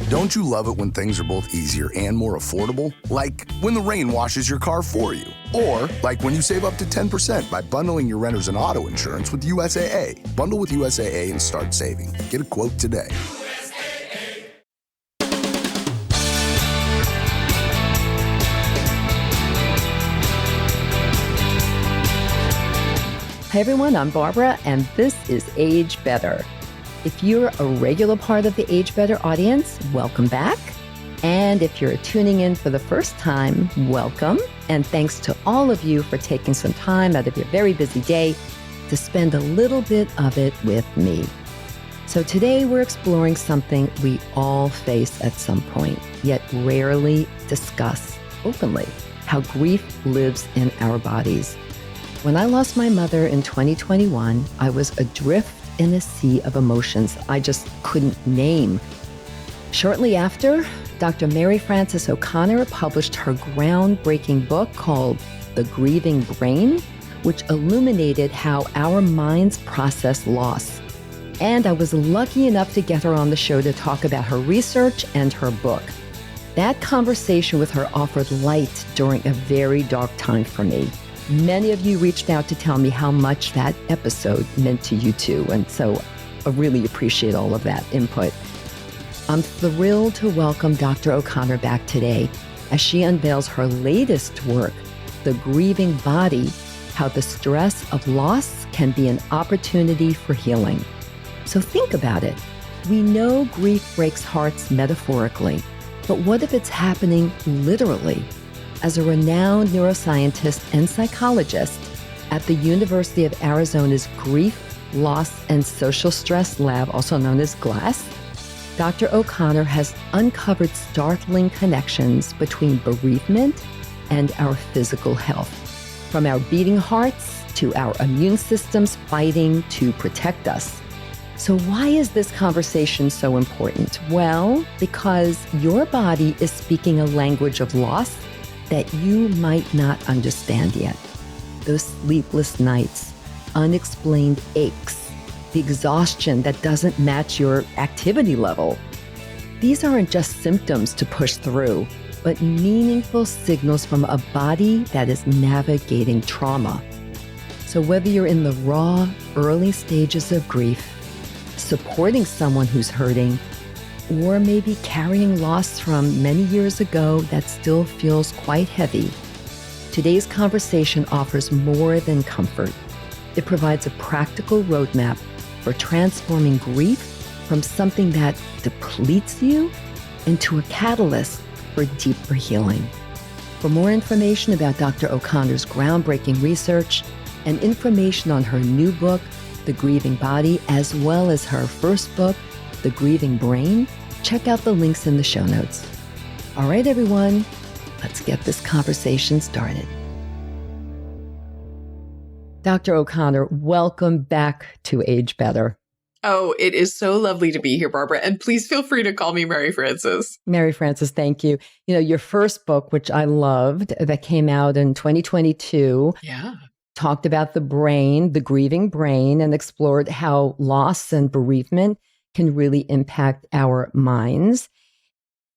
Don't you love it when things are both easier and more affordable? Like when the rain washes your car for you. Or like when you save up to 10% by bundling your renters and auto insurance with USAA. Bundle with USAA and start saving. Get a quote today. Hi everyone, I'm Barbara, and this is Age Better. If you're a regular part of the Age Better audience, welcome back. And if you're tuning in for the first time, welcome. And thanks to all of you for taking some time out of your very busy day to spend a little bit of it with me. So today we're exploring something we all face at some point, yet rarely discuss openly: how grief lives in our bodies. When I lost my mother in 2021, I was adrift in a sea of emotions I just couldn't name. Shortly after, Dr. Mary Frances O'Connor published her groundbreaking book called The Grieving Brain, which illuminated how our minds process loss. And I was lucky enough to get her on the show to talk about her research and her book. That conversation with her offered light during a very dark time for me. Many of you reached out to tell me how much that episode meant to you too, and so I really appreciate all of that input. I'm thrilled to welcome Dr. O'Connor back today as she unveils her latest work, The Grieving Body: How the Stress of Loss Can Be an Opportunity for Healing. So think about it. We know grief breaks hearts metaphorically, but what if it's happening literally? As a renowned neuroscientist and psychologist at the University of Arizona's Grief, Loss, and Social Stress Lab, also known as GLASS, Dr. O'Connor has uncovered startling connections between bereavement and our physical health, from our beating hearts to our immune systems fighting to protect us. So why is this conversation so important? Well, because your body is speaking a language of loss that you might not understand yet. Those sleepless nights, unexplained aches, the exhaustion that doesn't match your activity level. These aren't just symptoms to push through, but meaningful signals from a body that is navigating trauma. So whether you're in the raw, early stages of grief, supporting someone who's hurting, or maybe carrying loss from many years ago that still feels quite heavy, today's conversation offers more than comfort. It provides a practical roadmap for transforming grief from something that depletes you into a catalyst for deeper healing. For more information about Dr. O'Connor's groundbreaking research and information on her new book, The Grieving Body, as well as her first book, The Grieving Brain, check out the links in the show notes. All right, everyone, let's get this conversation started. Dr. O'Connor, welcome back to Age Better. Oh, it is so lovely to be here, Barbara. And please feel free to call me Mary Frances. Mary Frances, thank you. You know, your first book, which I loved, that came out in 2022, talked about the brain, the grieving brain, and explored how loss and bereavement can really impact our minds.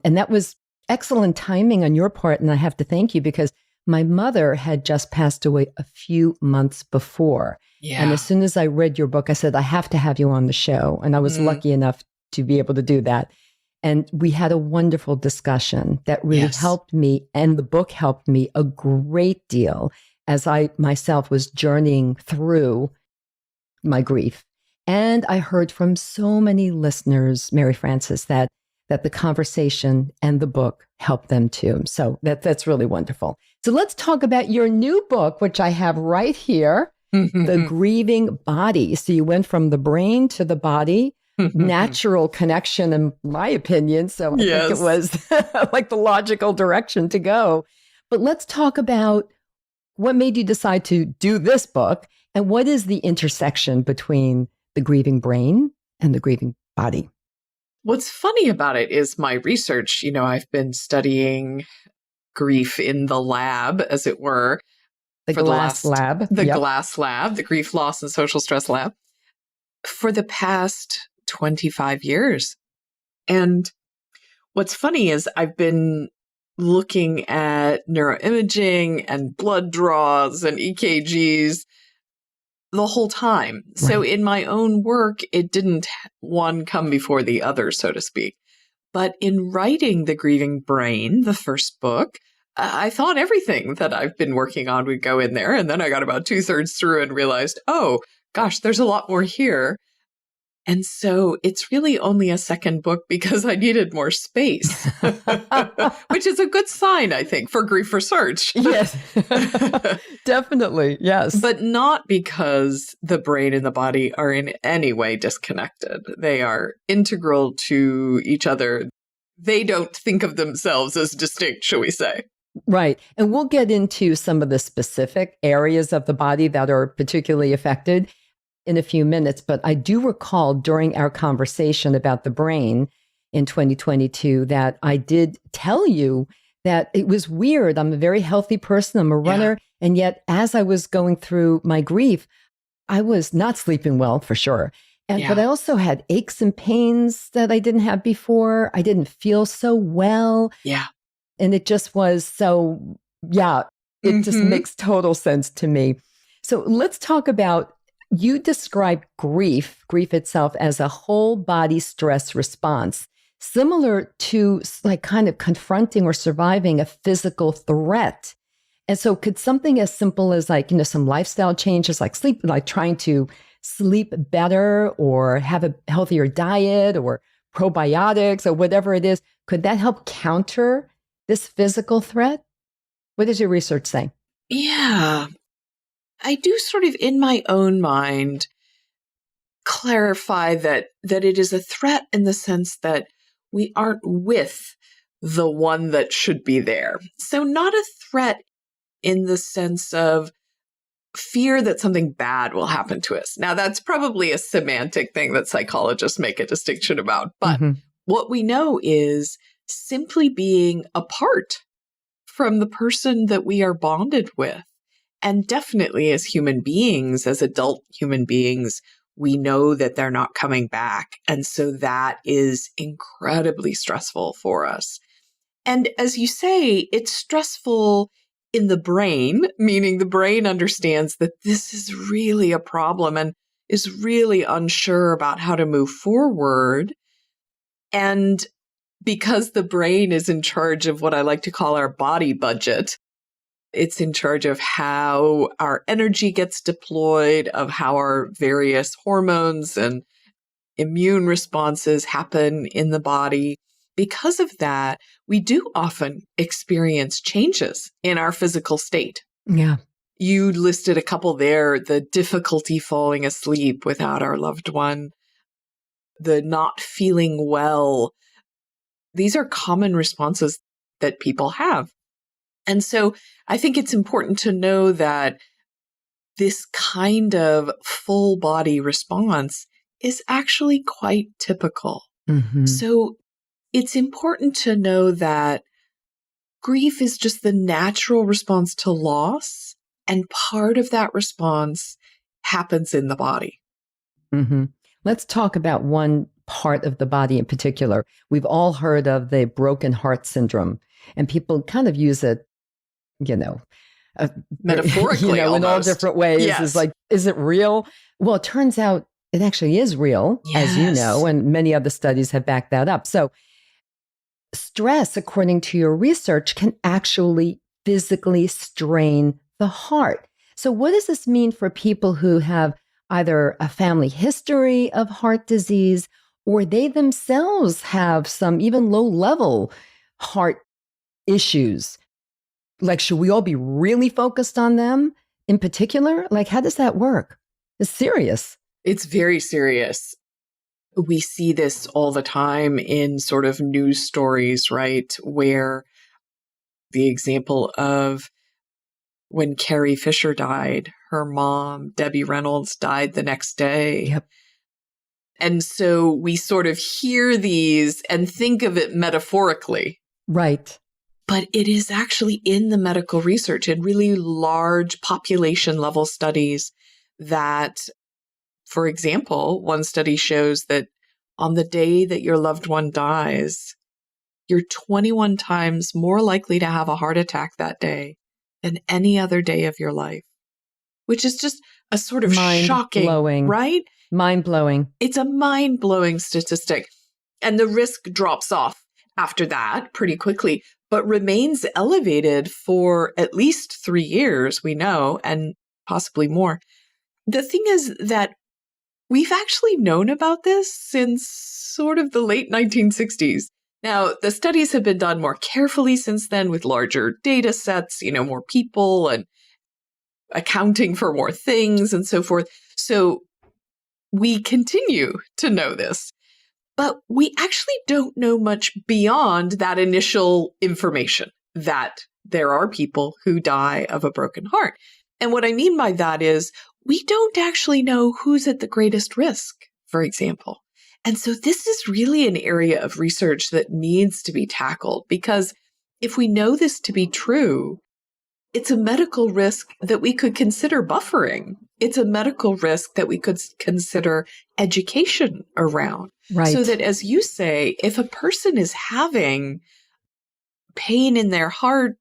And that was excellent timing on your part. And I have to thank you because my mother had just passed away a few months before. Yeah. And as soon as I read your book, I said, I have to have you on the show. And I was lucky enough to be able to do that. And we had a wonderful discussion that really helped me. And the book helped me a great deal as I myself was journeying through my grief. And I heard from so many listeners, Mary Frances, that the conversation and the book helped them too. So that's really wonderful. So let's talk about your new book, which I have right here, The Grieving Body. So you went from the brain to the body, natural connection, in my opinion. So I think it was like the logical direction to go. But let's talk about what made you decide to do this book and what is the intersection between the grieving brain and the grieving body. What's funny about it is my research. You know, I've been studying grief in the lab, as it were. The GLASS lab. The GLASS lab, the Grief, Loss, and Social Stress Lab, for the past 25 years. And What's funny is I've been looking at neuroimaging and blood draws and EKGs the whole time. So Right. in my own work, it didn't one come before the other, so to speak. But in writing The Grieving Brain, the first book, I thought everything that I've been working on would go in there. And then I got about 2/3 through and realized, oh, gosh, there's a lot more here. And so it's really only a second book because I needed more space, which is a good sign, I think, for grief research. Yes, definitely. Yes. But not because the brain and the body are in any way disconnected. They are integral to each other. They don't think of themselves as distinct, shall we say. Right. And we'll get into some of the specific areas of the body that are particularly affected in a few minutes. But I do recall during our conversation about the brain in 2022 that I did tell you that it was weird. I'm a very healthy person. I'm a runner. And yet, as I was going through my grief, I was not sleeping well for sure. But I also had aches and pains that I didn't have before. I didn't feel so well. Yeah. And it just was so, it just makes total sense to me. So let's talk about, you describe grief itself as a whole body stress response, similar to like kind of confronting or surviving a physical threat. And so could something as simple as like, some lifestyle changes like sleep, like trying to sleep better or have a healthier diet or probiotics or whatever it is, could that help counter this physical threat? What does your research say? Yeah. I do sort of in my own mind clarify that it is a threat in the sense that we aren't with the one that should be there. So not a threat in the sense of fear that something bad will happen to us. Now, that's probably a semantic thing that psychologists make a distinction about. But what we know is simply being apart from the person that we are bonded with. And definitely as human beings, as adult human beings, we know that they're not coming back. And so that is incredibly stressful for us. And as you say, it's stressful in the brain, meaning the brain understands that this is really a problem and is really unsure about how to move forward. And because the brain is in charge of what I like to call our body budget, it's in charge of how our energy gets deployed, of how our various hormones and immune responses happen in the body. Because of that, we do often experience changes in our physical state. Yeah. You listed a couple there, the difficulty falling asleep without our loved one, the not feeling well. These are common responses that people have. And so I think it's important to know that this kind of full body response is actually quite typical. So it's important to know that grief is just the natural response to loss, and part of that response happens in the body. Let's talk about one part of the body in particular. We've all heard of the broken heart syndrome, and people kind of use it, metaphorically, in all different ways. Yes. Is like, is it real? Well, it turns out it actually is real, as you know, and many other studies have backed that up. So stress, according to your research, can actually physically strain the heart. So what does this mean for people who have either a family history of heart disease or they themselves have some even low-level heart issues? Like, should we all be really focused on them in particular? Like, how does that work? It's serious. It's very serious. We see this all the time in sort of news stories, right? Where the example of when Carrie Fisher died, her mom, Debbie Reynolds, died the next day. Yep. And so we sort of hear these and think of it metaphorically. Right. But it is actually in the medical research in really large population level studies that, for example, one study shows that on the day that your loved one dies, you're 21 times more likely to have a heart attack that day than any other day of your life, which is just a sort of shocking, right? Mind-blowing. It's a mind-blowing statistic. And the risk drops off after that pretty quickly, but remains elevated for at least 3 years, we know, and possibly more. The thing is that we've actually known about this since sort of the late 1960s. Now, the studies have been done more carefully since then with larger data sets, more people and accounting for more things and so forth. So we continue to know this, but we actually don't know much beyond that initial information that there are people who die of a broken heart. And what I mean by that is we don't actually know who's at the greatest risk, for example. And so this is really an area of research that needs to be tackled, because if we know this to be true, it's a medical risk that we could consider buffering. It's a medical risk that we could consider education around. Right. So that, as you say, if a person is having pain in their heart,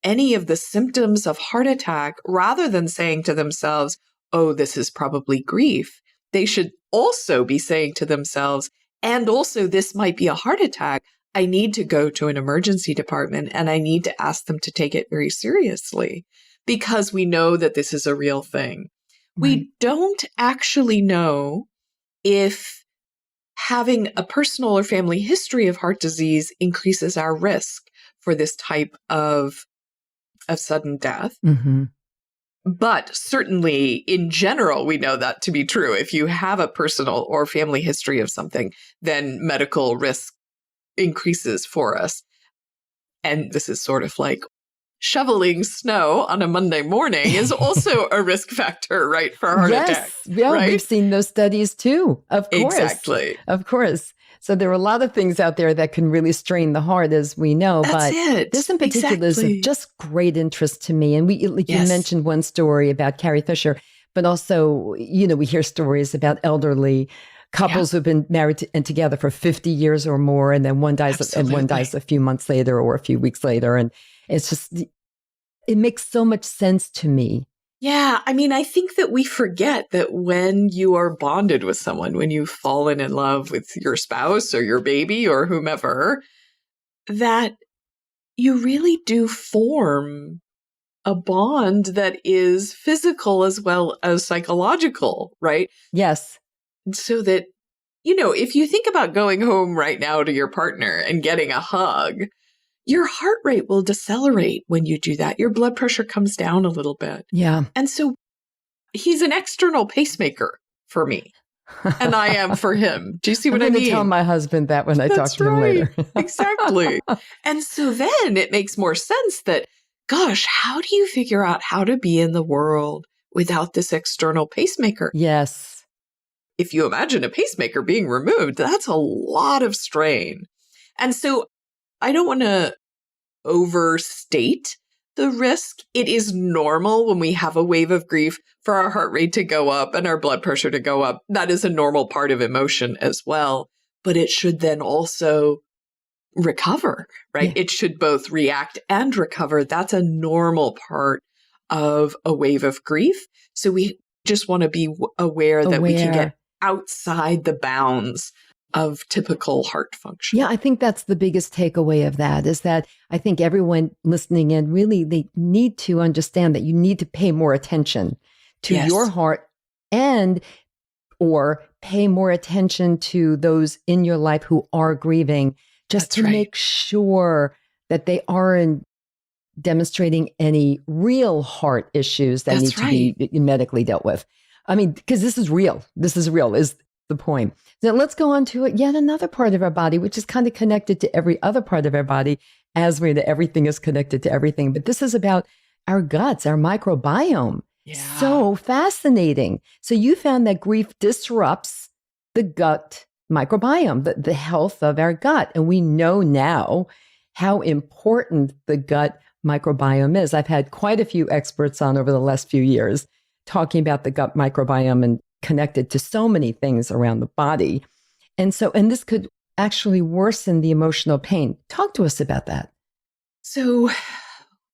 any of the symptoms of heart attack, rather than saying to themselves, oh, this is probably grief, they should also be saying to themselves, and also this might be a heart attack. I need to go to an emergency department and I need to ask them to take it very seriously, because we know that this is a real thing. Right. We don't actually know if having a personal or family history of heart disease increases our risk for this type of sudden death. Mm-hmm. But certainly in general, we know that to be true. If you have a personal or family history of something, then medical risk increases for us. And this is sort of like shoveling snow on a Monday morning is also a risk factor, right, for a heart attack. Yeah, right? We've seen those studies too, of course. Exactly. Of course. So there are a lot of things out there that can really strain the heart, as we know. That's but it. This in particular is of just great interest to me. And you mentioned one story about Carrie Fisher, but also, we hear stories about elderly couples who've been married and together for 50 years or more, and then one dies a few months later or a few weeks later. And it's just, it makes so much sense to me. Yeah. I mean, I think that we forget that when you are bonded with someone, when you've fallen in love with your spouse or your baby or whomever, that you really do form a bond that is physical as well as psychological, right? Yes. So that, if you think about going home right now to your partner and getting a hug, your heart rate will decelerate when you do that. Your blood pressure comes down a little bit. Yeah. And so he's an external pacemaker for me, and I am for him. Do you see what I mean? I'm going to tell my husband that when I talk to him later. Exactly. And so then it makes more sense that, gosh, how do you figure out how to be in the world without this external pacemaker? Yes. If you imagine a pacemaker being removed, that's a lot of strain. And so I don't want to overstate the risk. It is normal when we have a wave of grief for our heart rate to go up and our blood pressure to go up. That is a normal part of emotion as well. But it should then also recover, right? Yeah. It should both react and recover. That's a normal part of a wave of grief. So we just want to be aware that we can get outside the bounds of typical heart function. Yeah, I think that's the biggest takeaway of that, is that I think everyone listening in really, they need to understand that you need to pay more attention to your heart or pay more attention to those in your life who are grieving, just to make sure that they aren't demonstrating any real heart issues that need to be medically dealt with. I mean, because this is real. This is real, is the point. Now let's go on to yet another part of our body, which is kind of connected to every other part of our body, as everything is connected to everything. But this is about our guts, our microbiome. Yeah. So fascinating. So you found that grief disrupts the gut microbiome, the health of our gut. And we know now how important the gut microbiome is. I've had quite a few experts on over the last few years talking about the gut microbiome and connected to so many things around the body. And this could actually worsen the emotional pain? Talk to us about that. So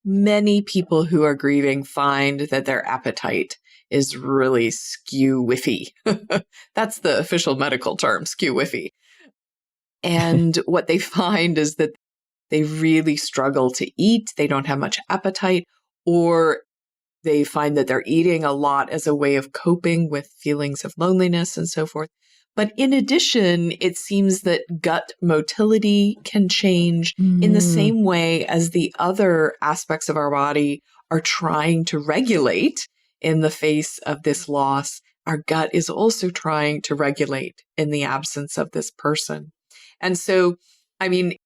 many people who are grieving find that their appetite is really skew-whiffy. That's the official medical term, skew-whiffy. And what they find is that they really struggle to eat. They don't have much appetite, or they find that they're eating a lot as a way of coping with feelings of loneliness and so forth. But in addition, it seems that gut motility can change in the same way as the other aspects of our body are trying to regulate in the face of this loss. Our gut is also trying to regulate in the absence of this person. And so, I mean,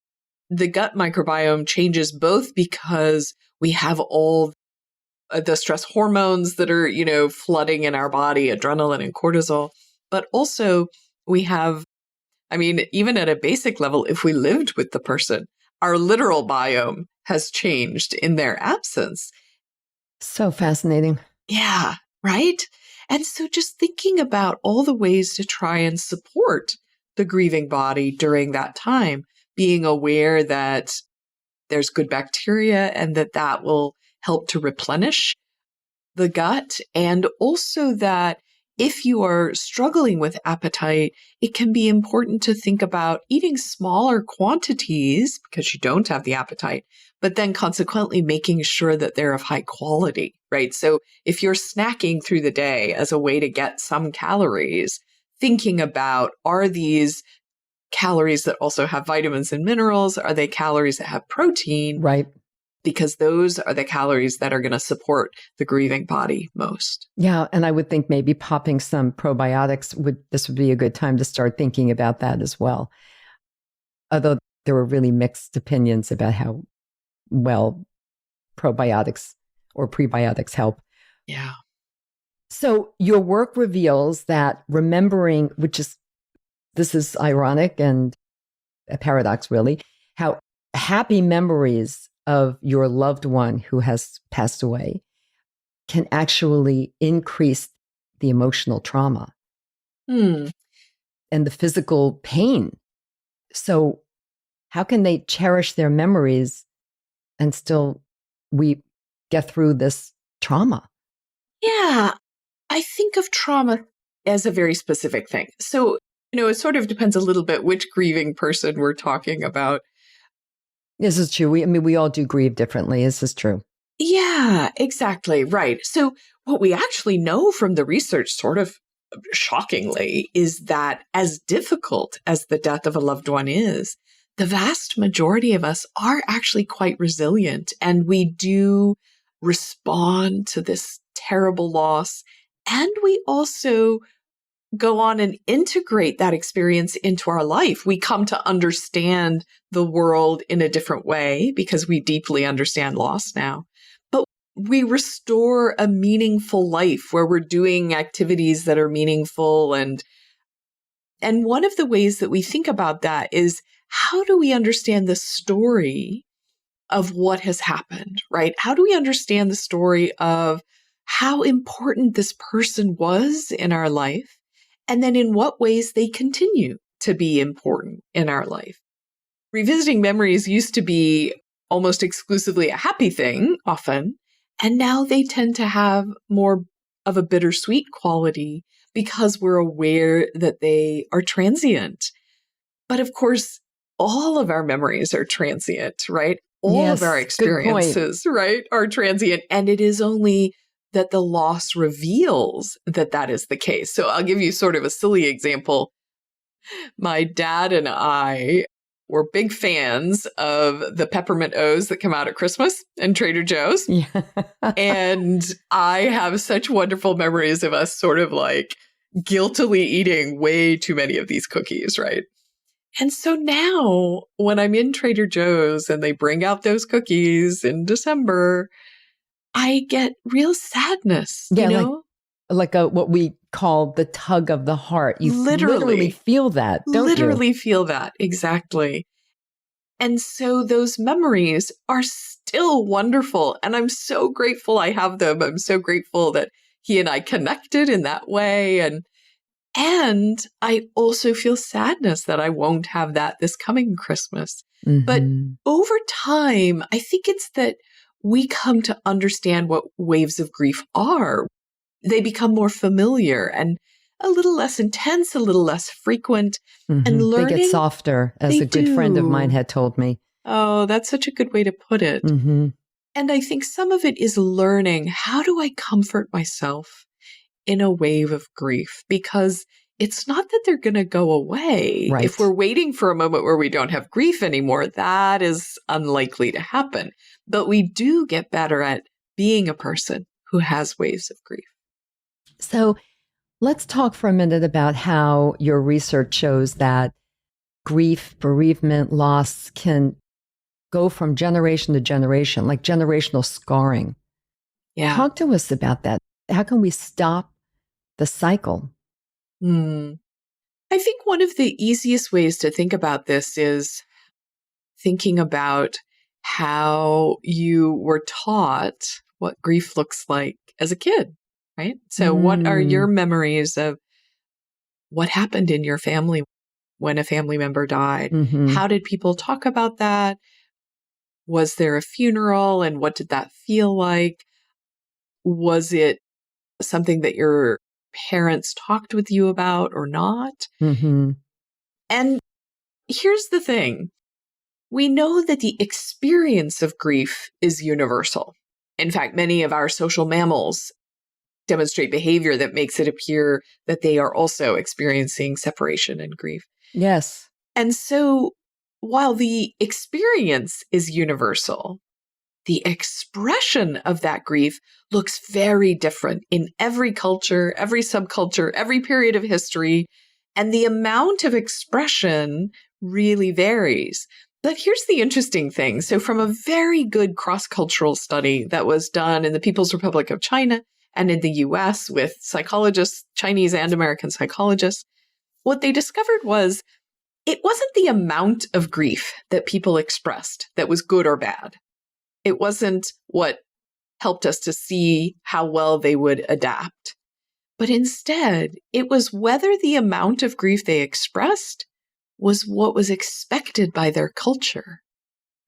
the gut microbiome changes both because we have all the stress hormones that are, flooding in our body, adrenaline and cortisol, but also we have, even at a basic level, if we lived with the person, our literal biome has changed in their absence. So fascinating. Yeah, right? And so just thinking about all the ways to try and support the grieving body during that time, being aware that there's good bacteria and that will help to replenish the gut, and also that if you are struggling with appetite, it can be important to think about eating smaller quantities because you don't have the appetite, but then consequently making sure that they're of high quality, right? So if you're snacking through the day as a way to get some calories, thinking about, are these calories that also have vitamins and minerals? Are they calories that have protein? Right. Because those are the calories that are going to support the grieving body most. Yeah. And I would think maybe popping some probiotics this would be a good time to start thinking about that as well. Although there were really mixed opinions about how well probiotics or prebiotics help. Yeah. So your work reveals that remembering, this is ironic and a paradox really, how happy memories of your loved one who has passed away can actually increase the emotional trauma and the physical pain. So how can they cherish their memories and still we get through this trauma? Yeah, I think of trauma as a very specific thing. So, it sort of depends a little bit which grieving person we're talking about. This is true. We all do grieve differently. This is true. Yeah, exactly. Right. So what we actually know from the research, sort of shockingly, is that as difficult as the death of a loved one is, the vast majority of us are actually quite resilient, and we do respond to this terrible loss. And we also go on and integrate that experience into our life. We come to understand the world in a different way because we deeply understand loss now. But we restore a meaningful life where we're doing activities that are meaningful. And one of the ways that we think about that is, how do we understand the story of what has happened, right? How do we understand the story of how important this person was in our life? And then in what ways they continue to be important in our life. Revisiting memories used to be almost exclusively a happy thing often, and now they tend to have more of a bittersweet quality because we're aware that they are transient. But of course, all of our memories are transient, right? All of our experiences, right, are transient. And it is only that the loss reveals that is the case. So I'll give you sort of a silly example. My dad and I were big fans of the peppermint O's that come out at Christmas in Trader Joe's. Yeah. And I have such wonderful memories of us sort of like guiltily eating way too many of these cookies, right? And so now when I'm in Trader Joe's and they bring out those cookies in December, I get real sadness, yeah, you know? Like what we call the tug of the heart. You literally feel that, don't you? Literally feel that, exactly. And so those memories are still wonderful. And I'm so grateful I have them. I'm so grateful that he and I connected in that way. And And I also feel sadness that I won't have that this coming Christmas. But over time, I think it's that we come to understand what waves of grief are. They become more familiar and a little less intense, a little less frequent. And learning, they get softer, as a good friend of mine had told me. Oh, that's such a good way to put it. And I think some of it is learning, how do I comfort myself in a wave of grief? Because it's not that they're going to go away. Right. If we're waiting for a moment where we don't have grief anymore, that is unlikely to happen. But we do get better at being a person who has waves of grief. So let's talk for a minute about how your research shows that grief, bereavement, loss can go from generation to generation, like generational scarring. Yeah. Talk to us about that. How can we stop the cycle? I think one of the easiest ways to think about this is thinking about how you were taught what grief looks like as a kid, right? So what are your memories of what happened in your family when a family member died? How did people talk about that? Was there a funeral, and what did that feel like? Was it something that your parents talked with you about or not? And here's the thing. We know that the experience of grief is universal. In fact, many of our social mammals demonstrate behavior that makes it appear that they are also experiencing separation and grief. Yes. And so while the experience is universal, the expression of that grief looks very different in every culture, every subculture, every period of history, and the amount of expression really varies. But here's the interesting thing. So from a very good cross-cultural study that was done in the People's Republic of China and in the US with psychologists, Chinese and American psychologists, what they discovered was it wasn't the amount of grief that people expressed that was good or bad. It wasn't what helped us to see how well they would adapt. But instead, it was whether the amount of grief they expressed was what was expected by their culture.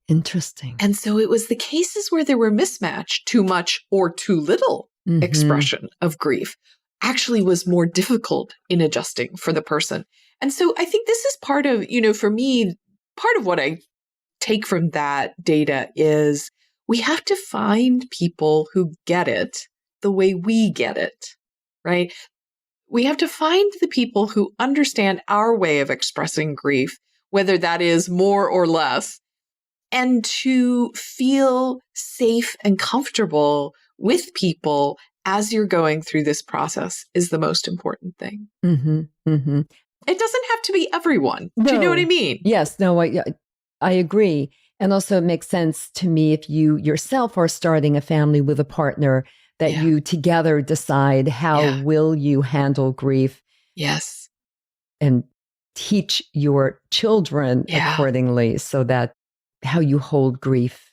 Interesting. And so it was the cases where there were mismatched, too much or too little expression of grief, actually was more difficult in adjusting for the person. And so I think this is part of, for me, part of what I take from that data is we have to find people who get it the way we get it, right? We have to find the people who understand our way of expressing grief, whether that is more or less, and to feel safe and comfortable with people as you're going through this process is the most important thing. It doesn't have to be everyone. No. Do you know what I mean? Yes. No, I agree. And also it makes sense to me if you yourself are starting a family with a partner that you together decide how will you handle grief. Yes. And teach your children accordingly so that how you hold grief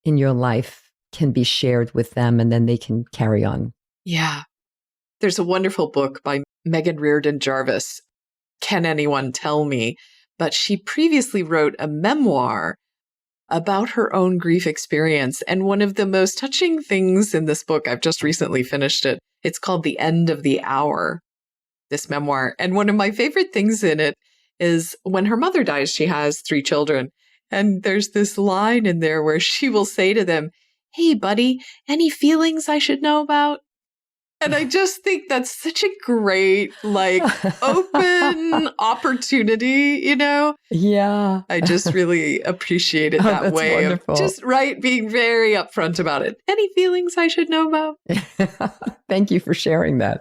in your life can be shared with them and then they can carry on. Yeah. There's a wonderful book by Megan Reardon Jarvis, Can Anyone Tell Me? But she previously wrote a memoir about her own grief experience. And one of the most touching things in this book, I've just recently finished it, it's called The End of the Hour, this memoir. And one of my favorite things in it is when her mother dies, she has 3 children. And there's this line in there where she will say to them, "Hey, buddy, any feelings I should know about?" And I just think that's such a great, open opportunity, Yeah. I just really appreciated that way wonderful. Of just, being very upfront about it. Any feelings I should know about? Thank you for sharing that.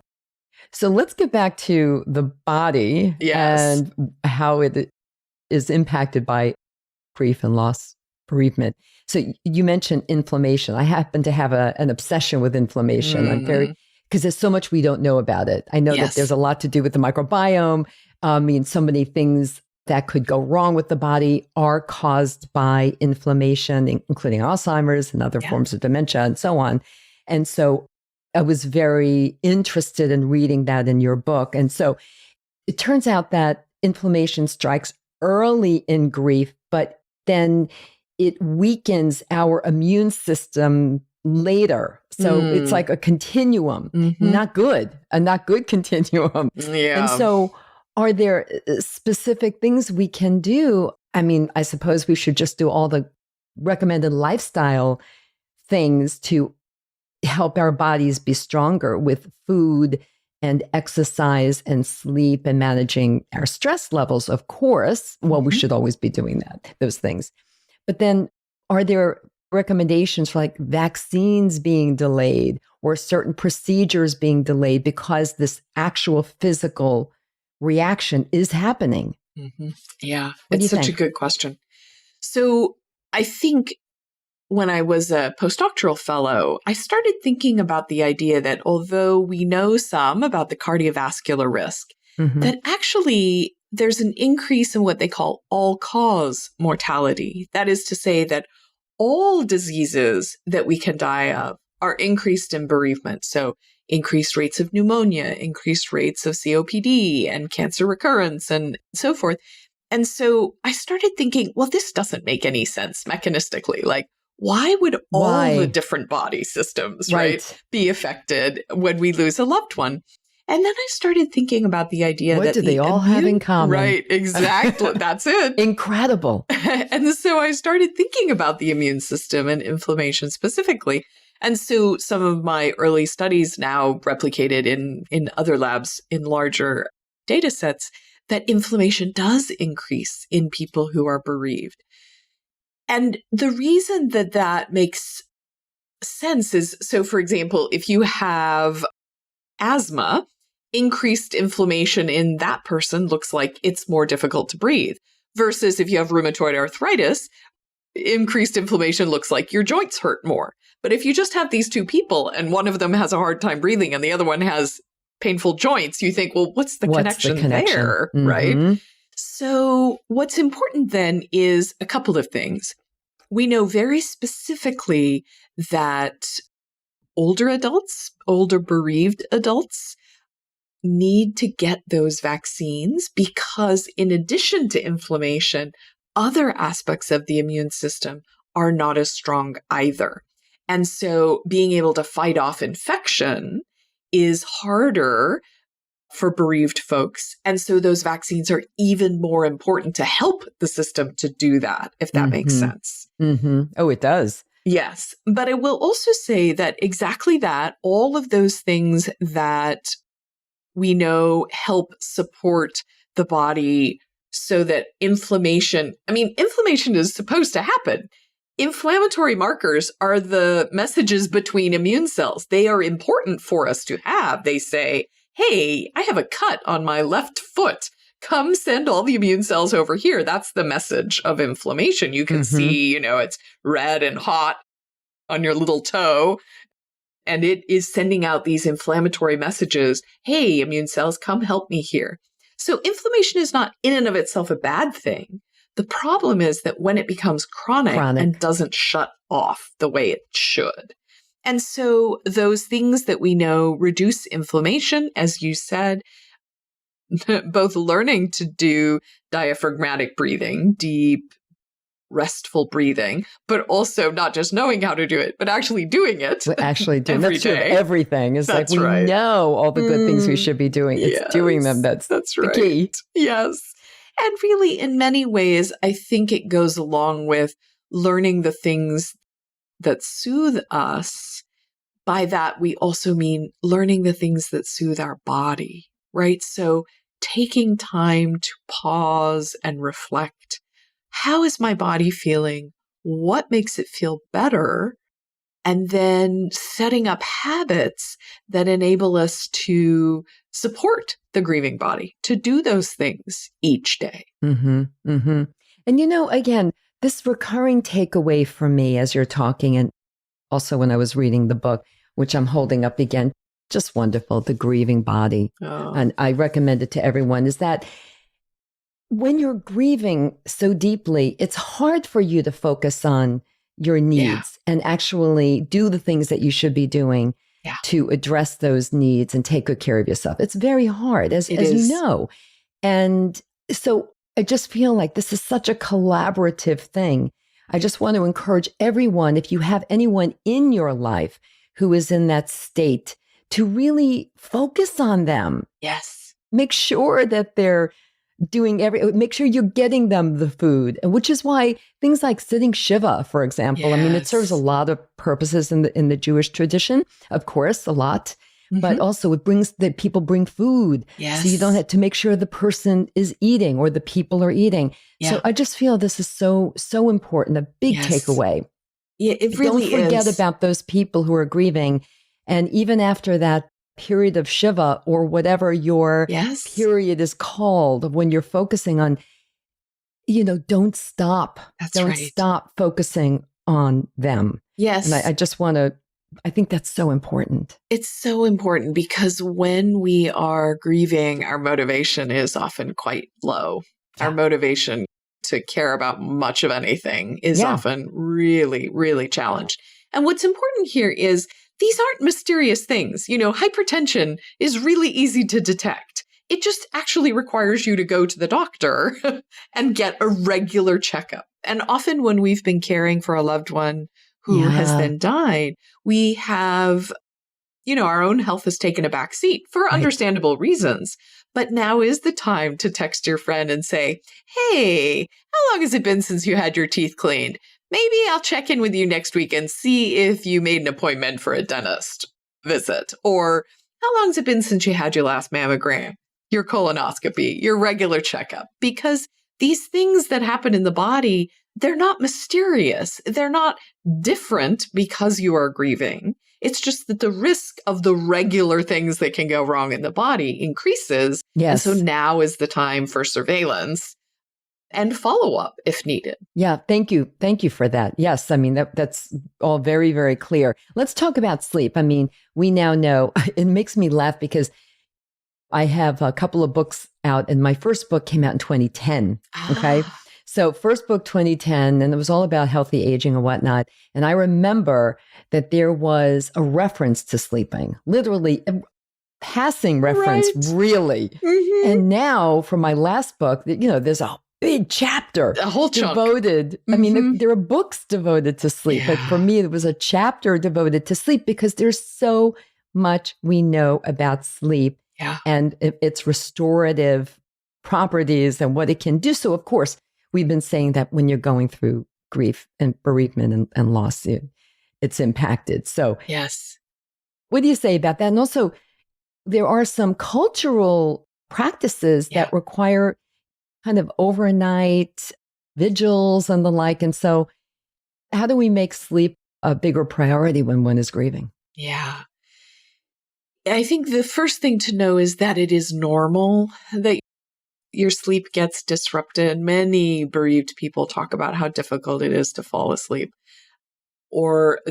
So let's get back to the body and how it is impacted by grief and loss, bereavement. So you mentioned inflammation. I happen to have an obsession with inflammation. I'm very... because there's so much we don't know about it. I know that there's a lot to do with the microbiome. So many things that could go wrong with the body are caused by inflammation, including Alzheimer's and other forms of dementia and so on. And so I was very interested in reading that in your book. And so it turns out that inflammation strikes early in grief, but then it weakens our immune system later. So it's like a continuum, a not good continuum. Yeah. And so are there specific things we can do? I mean, I suppose we should just do all the recommended lifestyle things to help our bodies be stronger with food and exercise and sleep and managing our stress levels, of course. Well, we should always be doing those things. But then are there recommendations for like vaccines being delayed or certain procedures being delayed because this actual physical reaction is happening? Yeah, What do you it's such think? a good question. So I think when I was a postdoctoral fellow, I started thinking about the idea that although we know some about the cardiovascular risk, that actually there's an increase in what they call all-cause mortality. That is to say that all diseases that we can die of are increased in bereavement. So increased rates of pneumonia, increased rates of COPD and cancer recurrence and so forth. And so I started thinking, well, this doesn't make any sense mechanistically. Like, why would all the different body systems, right, be affected when we lose a loved one? And then I started thinking about the idea What that do they all have in common? Right, exactly. That's it. Incredible. And so I started thinking about the immune system and inflammation specifically. And so some of my early studies now replicated in other labs in larger data sets that inflammation does increase in people who are bereaved. And the reason that that makes sense is, so for example, if you have asthma, increased inflammation in that person looks like it's more difficult to breathe. Versus if you have rheumatoid arthritis, increased inflammation looks like your joints hurt more. But if you just have these two people and one of them has a hard time breathing and the other one has painful joints, you think, well, what's the connection there, right? So what's important then is a couple of things. We know very specifically that older adults, older bereaved adults, need to get those vaccines because in addition to inflammation, other aspects of the immune system are not as strong either. And so being able to fight off infection is harder for bereaved folks. And so those vaccines are even more important to help the system to do that, if that makes sense. Oh, it does. Yes. But I will also say that exactly that, all of those things that we know help support the body so that inflammation is supposed to happen. Inflammatory markers are the messages between immune cells. They are important for us to have. They say, hey, I have a cut on my left foot. Come send all the immune cells over here. That's the message of inflammation. You can see, it's red and hot on your little toe. And it is sending out these inflammatory messages. Hey, immune cells, come help me here. So inflammation is not in and of itself a bad thing. The problem is that when it becomes chronic and doesn't shut off the way it should. And so those things that we know reduce inflammation, as you said, both learning to do diaphragmatic breathing, deep, restful breathing, but also not just knowing how to do it, but actually doing it. Actually doing every that's true of day. Everything. It's That's like we right. know all the good things we should be doing. It's doing them. That's the key. Yes. And really, in many ways, I think it goes along with learning the things that soothe us. By that, we also mean learning the things that soothe our body, right? So taking time to pause and reflect. How is my body feeling? What makes it feel better? And then setting up habits that enable us to support the grieving body, to do those things each day. And again, this recurring takeaway for me as you're talking, and also when I was reading the book, which I'm holding up again, just wonderful, The Grieving Body. And I recommend it to everyone, is that when you're grieving so deeply, it's hard for you to focus on your needs and actually do the things that you should be doing. to address those needs and take good care of yourself. It's very hard, as you know. And so I just feel like this is such a collaborative thing. I just want to encourage everyone, if you have anyone in your life who is in that state, to really focus on them. Yes. Make sure that they're make sure you're getting them the food, which is why things like sitting Shiva, for example, I mean, it serves a lot of purposes in the Jewish tradition, of course, a lot, but also it brings that people bring food. Yes. So you don't have to make sure the person is eating or the people are eating. Yeah. So I just feel this is so – important, a big takeaway. Yeah, it really Don't forget about those people who are grieving. And even after that period of Shiva or whatever your period is called, when you're focusing on, don't stop. Don't stop focusing on them. Yes. And I just want to, I think that's so important. It's so important because when we are grieving, our motivation is often quite low. Yeah. Our motivation to care about much of anything is often really, really challenged. And what's important here is these aren't mysterious things. Hypertension is really easy to detect. It just actually requires you to go to the doctor and get a regular checkup. And often when we've been caring for a loved one who has then died, we have, our own health has taken a back seat for understandable reasons. But now is the time to text your friend and say, hey, how long has it been since you had your teeth cleaned? Maybe I'll check in with you next week and see if you made an appointment for a dentist visit. Or how long has it been since you had your last mammogram, your colonoscopy, your regular checkup? Because these things that happen in the body, they're not mysterious. They're not different because you are grieving. It's just that the risk of the regular things that can go wrong in the body increases. Yes. And so now is the time for surveillance and follow-up if needed. Yeah, thank you. Thank you for that. Yes, I mean, that's all very, very clear. Let's talk about sleep. I mean, we now know, it makes me laugh because I have a couple of books out, and my first book came out in 2010, okay? So first book, 2010, and it was all about healthy aging and whatnot. And I remember that there was a reference to sleeping, literally a passing reference, really. Mm-hmm. And now for my last book, there's a big chapter, a whole chunk devoted. Mm-hmm. I mean, there are books devoted to sleep, but for me, it was a chapter devoted to sleep because there's so much we know about sleep and its restorative properties and what it can do. So, of course, we've been saying that when you're going through grief and bereavement and loss, it's impacted. So, yes. What do you say about that? And also, there are some cultural practices that require kind of overnight vigils and the like. And so how do we make sleep a bigger priority when one is grieving? Yeah. I think the first thing to know is that it is normal that your sleep gets disrupted. Many bereaved people talk about how difficult it is to fall asleep or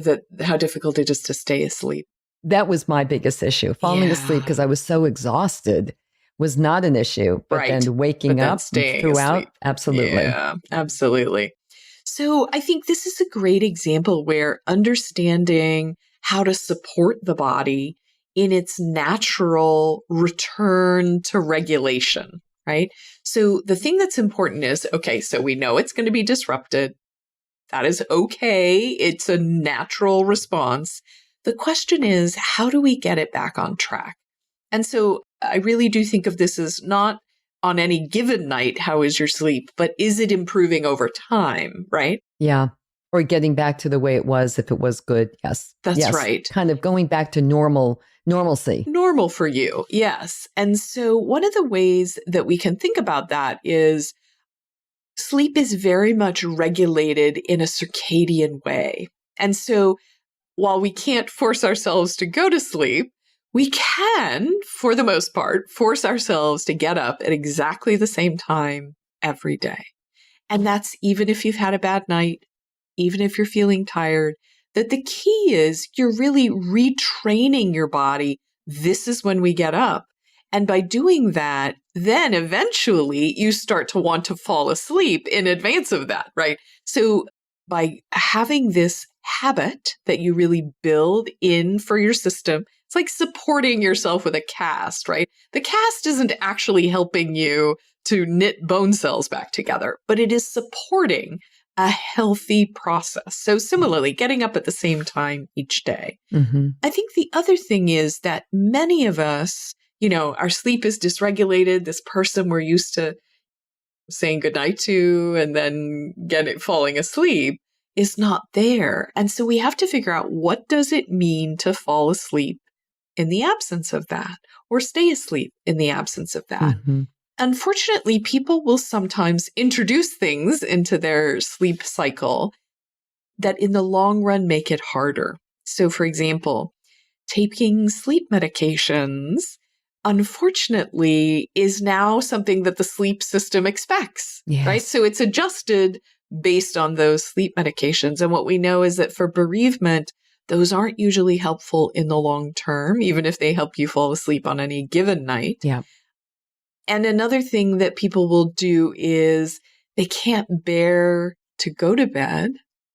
how difficult it is to stay asleep. That was my biggest issue. Falling asleep because I was so exhausted was not an issue, but then waking up throughout, asleep. Absolutely. Yeah, absolutely. So I think this is a great example where understanding how to support the body in its natural return to regulation, right? So the thing that's important is, okay, so we know it's going to be disrupted. That is okay. It's a natural response. The question is, how do we get it back on track? And so I really do think of this as not on any given night, how is your sleep, but is it improving over time, right? Yeah. Or getting back to the way it was if it was good. Yes. That's right. Kind of going back to normalcy. Normal for you. Yes. And so one of the ways that we can think about that is sleep is very much regulated in a circadian way. And so while we can't force ourselves to go to sleep, we can, for the most part, force ourselves to get up at exactly the same time every day. And that's even if you've had a bad night, even if you're feeling tired, that the key is you're really retraining your body. This is when we get up. And by doing that, then eventually you start to want to fall asleep in advance of that, right? So by having this habit that you really build in for your system. It's like supporting yourself with a cast, right? The cast isn't actually helping you to knit bone cells back together, but it is supporting a healthy process. So similarly, getting up at the same time each day. Mm-hmm. I think the other thing is that many of us, our sleep is dysregulated. This person we're used to saying goodnight to and then falling asleep is not there. And so we have to figure out, what does it mean to fall asleep in the absence of that, or stay asleep in the absence of that? Mm-hmm. Unfortunately, people will sometimes introduce things into their sleep cycle that in the long run make it harder. So for example, taking sleep medications, unfortunately, is now something that the sleep system expects, Yes. right? So it's adjusted based on those sleep medications. And what we know is that for bereavement, those aren't usually helpful in the long term, even if they help you fall asleep on any given night. Yeah. And another thing that people will do is they can't bear to go to bed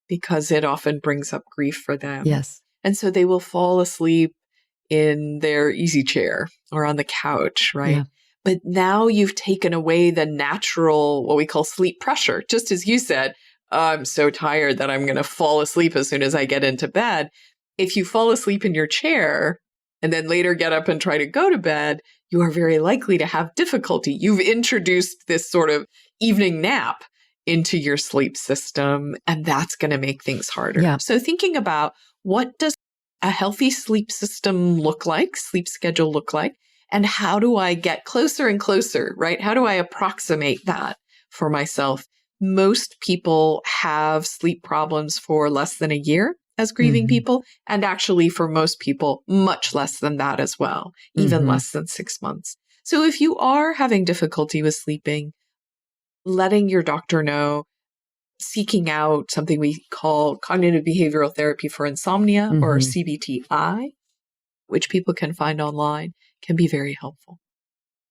because it often brings up grief for them. Yes. And so they will fall asleep in their easy chair or on the couch, right? Yeah. But now you've taken away the natural, what we call sleep pressure. Just as you said, I'm so tired that I'm going to fall asleep as soon as I get into bed. If you fall asleep in your chair and then later get up and try to go to bed, you are very likely to have difficulty. You've introduced this sort of evening nap into your sleep system, and that's going to make things harder. Yeah. So thinking about, what does a healthy sleep system look like, sleep schedule look like, and how do I get closer and closer, right? How do I approximate that for myself? Most people have sleep problems for less than a year as grieving people, and actually for most people, much less than that as well, even less than 6 months. So if you are having difficulty with sleeping, letting your doctor know, seeking out something we call cognitive behavioral therapy for insomnia, or CBTI, which people can find online, can be very helpful.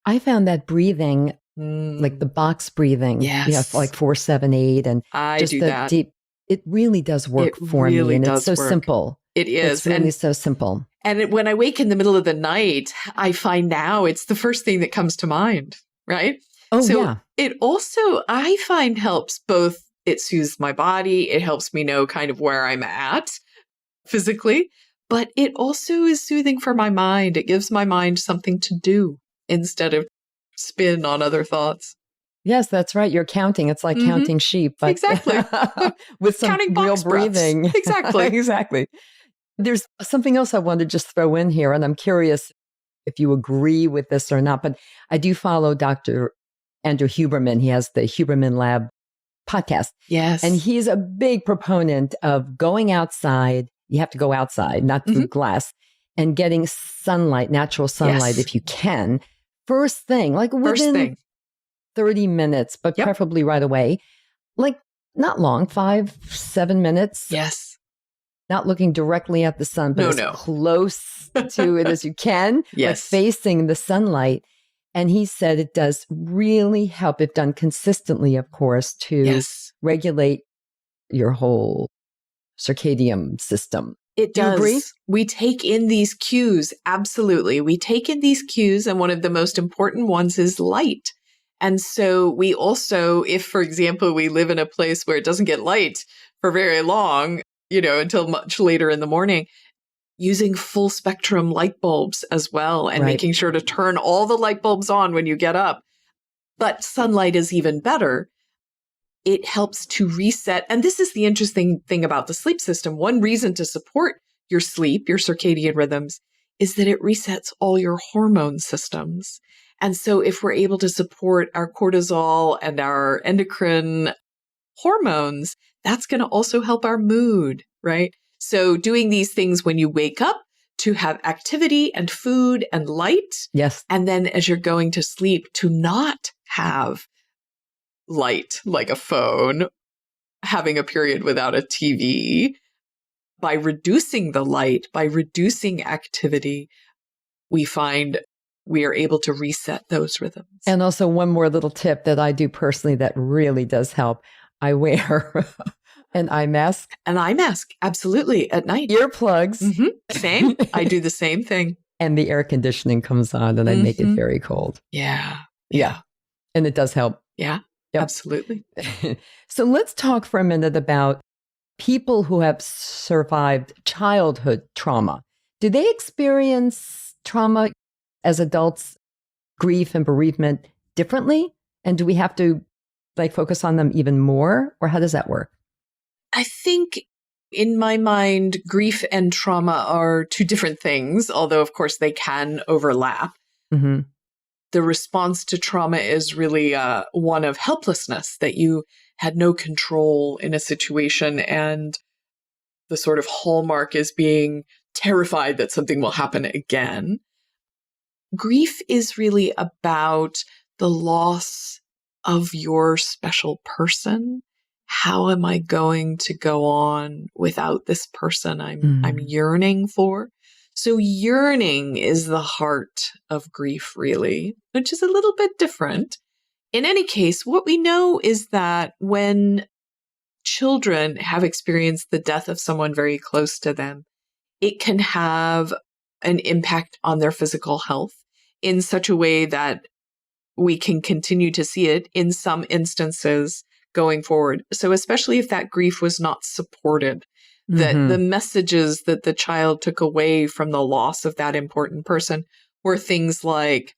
I found that breathing, like the box breathing, Yes. like 4-7-8, and I just do the that. deep, it really does work for really me. And does it's so work. simple. It is. It's really so simple. And when I wake in the middle of the night, I find now it's the first thing that comes to mind, right? Oh, So yeah. it also, I find, helps both. It soothes my body. It helps me know kind of where I'm at physically, but it also is soothing for my mind. It gives my mind something to do instead of spin on other thoughts. Yes, that's right. You're counting. It's like counting sheep, but Exactly. with some Counting real box breaths. breathing. Exactly. Exactly. There's something else I wanted to just throw in here, and I'm curious if you agree with this or not, but I do follow Dr. Andrew Huberman. He has the Huberman Lab podcast. Yes. And he's a big proponent of going outside. You have to go outside, not through glass, and getting sunlight, natural sunlight, Yes. if you can. First thing, like within 30 minutes, but preferably right away. Like not long, 5-7 minutes. Yes. Not looking directly at the sun, but as close to it as you can. Yes. Like facing the sunlight. And he said it does really help, if done consistently, of course, to regulate your whole circadian system. It does. Do you agree? We take in these cues. Absolutely. We take in these cues, and one of the most important ones is light. And so we also, if, for example, we live in a place where it doesn't get light for very long, until much later in the morning, using full spectrum light bulbs as well, and making sure to turn all the light bulbs on when you get up. But sunlight is even better. It helps to reset. And this is the interesting thing about the sleep system. One reason to support your sleep, your circadian rhythms, is that it resets all your hormone systems. And so if we're able to support our cortisol and our endocrine hormones, that's going to also help our mood, right? So doing these things when you wake up, to have activity and food and light. Yes. And then as you're going to sleep, to not have light like a phone, having a period without a TV. By reducing the light, by reducing activity, we find we are able to reset those rhythms. And also one more little tip that I do personally that really does help. I wear An eye mask. An eye mask, absolutely, at night. Earplugs. Same. I do the same thing. And the air conditioning comes on and I make it very cold. Yeah. Yeah. And it does help. Yeah, Yep. absolutely. So let's talk for a minute about people who have survived childhood trauma. Do they experience trauma as adults, grief and bereavement differently? And do we have to focus on them even more? Or how does that work? I think in my mind, grief and trauma are two different things, although of course they can overlap. Mm-hmm. The response to trauma is really one of helplessness, that you had no control in a situation, and the sort of hallmark is being terrified that something will happen again. Grief is really about the loss of your special person. How am I going to go on without this person I'm yearning for? So yearning is the heart of grief, really, which is a little bit different. In any case, what we know is that when children have experienced the death of someone very close to them, it can have an impact on their physical health in such a way that we can continue to see it in some instances going forward. So especially if that grief was not supported, that the messages that the child took away from the loss of that important person were things like,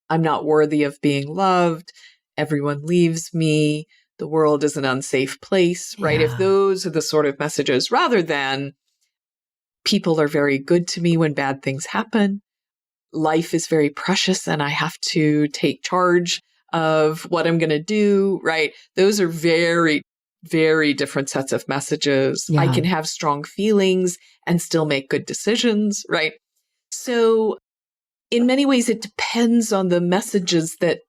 I'm not worthy of being loved, everyone leaves me, the world is an unsafe place, right? If those are the sort of messages, rather than people are very good to me when bad things happen, life is very precious and I have to take charge of what I'm going to do, right? Those are very, very different sets of messages. Yeah. I can have strong feelings and still make good decisions, right? So in many ways, it depends on the messages that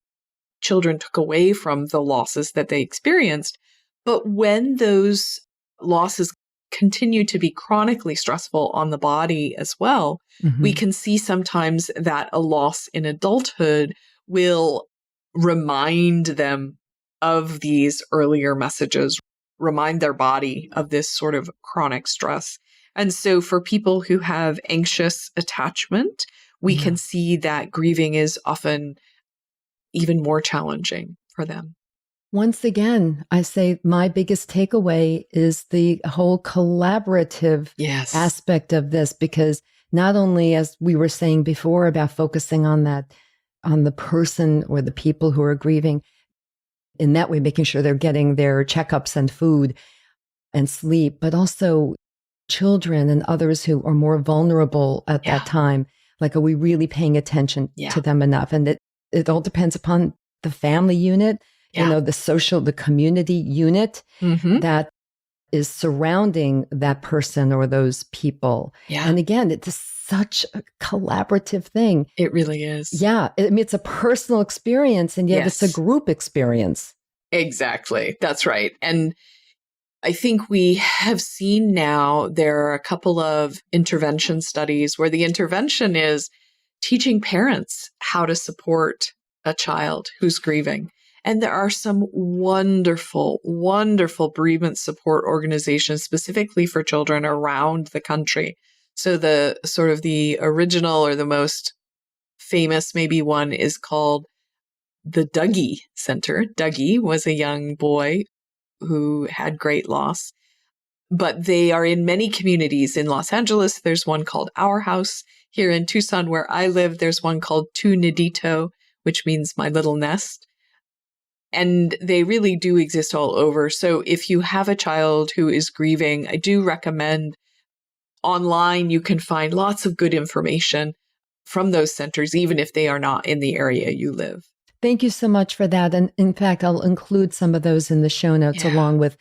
children took away from the losses that they experienced. But when those losses continue to be chronically stressful on the body as well, we can see sometimes that a loss in adulthood will remind them of these earlier messages, remind their body of this sort of chronic stress. And so for people who have anxious attachment, we can see that grieving is often even more challenging for them. Once again, I say my biggest takeaway is the whole collaborative aspect of this, because not only, as we were saying before, about focusing on that, on the person or the people who are grieving, in that way, making sure they're getting their checkups and food and sleep, but also children and others who are more vulnerable at that time. Like, are we really paying attention to them enough? And it all depends upon the family unit, the community unit that is surrounding that person or those people. And again, it's such a collaborative thing. It really is. Yeah. I mean, it's a personal experience, and yet it's a group experience. Exactly. That's right. And I think we have seen now there are a couple of intervention studies where the intervention is teaching parents how to support a child who's grieving. And there are some wonderful, wonderful bereavement support organizations specifically for children around the country. So the sort of the original or the most famous maybe one is called the Dougie Center. Dougie was a young boy who had great loss, but they are in many communities in Los Angeles. There's one called Our House. Here in Tucson, where I live, there's one called Tu Nidito, which means my little nest. And they really do exist all over. So if you have a child who is grieving, I do recommend online, you can find lots of good information from those centers, even if they are not in the area you live. Thank you so much for that. And in fact, I'll include some of those in the show notes, along with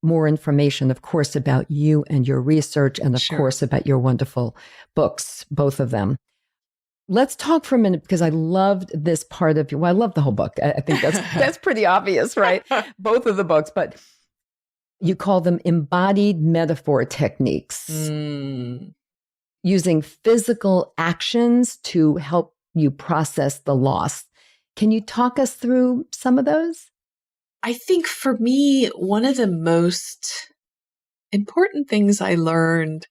more information, of course, about you and your research, and of course, about your wonderful books, both of them. Let's talk for a minute, because I loved this part of you. Well, I love the whole book. I think that's pretty obvious, right? Both of the books, but you call them embodied metaphor techniques, using physical actions to help you process the loss. Can you talk us through some of those? I think for me, one of the most important things I learned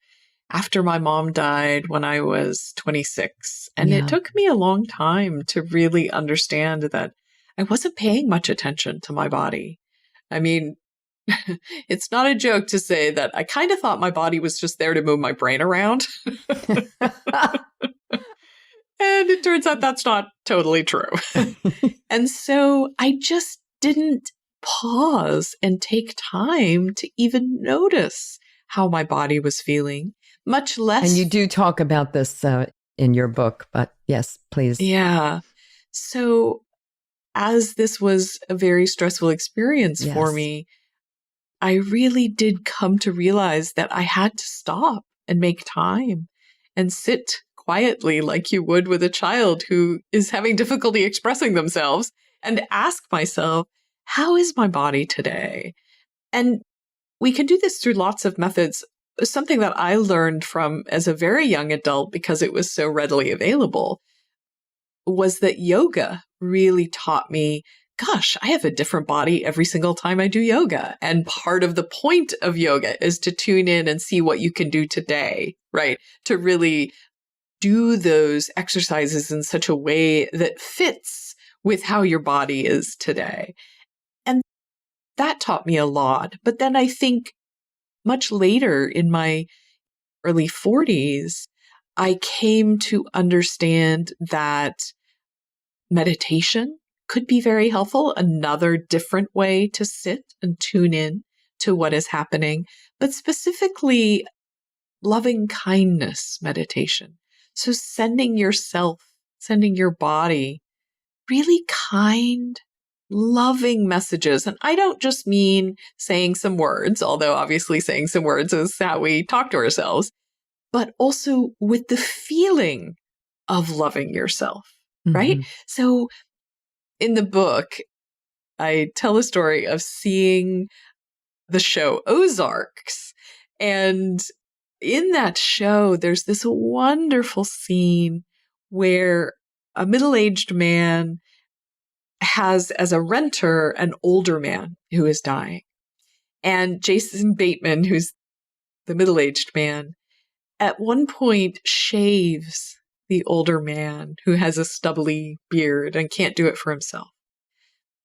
after my mom died when I was 26. And it took me a long time to really understand that I wasn't paying much attention to my body. I mean, it's not a joke to say that I kind of thought my body was just there to move my brain around. And it turns out that's not totally true. And so I just didn't pause and take time to even notice how my body was feeling, much less. And you do talk about this in your book, but yes, please. Yeah. So as this was a very stressful experience for me, I really did come to realize that I had to stop and make time and sit quietly like you would with a child who is having difficulty expressing themselves and ask myself, how is my body today? And we can do this through lots of methods. Something that I learned from as a very young adult, because it was so readily available, was that yoga really taught me, gosh, I have a different body every single time I do yoga. And part of the point of yoga is to tune in and see what you can do today, right? To really do those exercises in such a way that fits with how your body is today. And that taught me a lot. But then I think much later in my early 40s, I came to understand that meditation could be very helpful, another different way to sit and tune in to what is happening, but specifically loving kindness meditation. So sending yourself, sending your body really kind, loving messages. And I don't just mean saying some words, although obviously saying some words is how we talk to ourselves, but also with the feeling of loving yourself, right? So in the book, I tell a story of seeing the show Ozarks. And in that show, there's this wonderful scene where a middle-aged man has as a renter an older man who is dying. And Jason Bateman, who's the middle-aged man, at one point shaves the older man who has a stubbly beard and can't do it for himself.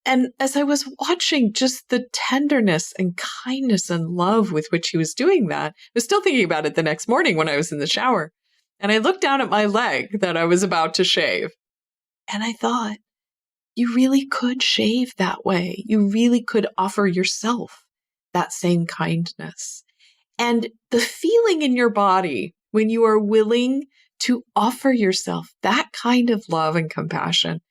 And as I was watching just the tenderness and kindness and love with which he was doing that, I was still thinking about it the next morning when I was in the shower. And I looked down at my leg that I was about to shave. And I thought, you really could shave that way. You really could offer yourself that same kindness. And the feeling in your body when you are willing to offer yourself that kind of love and compassion,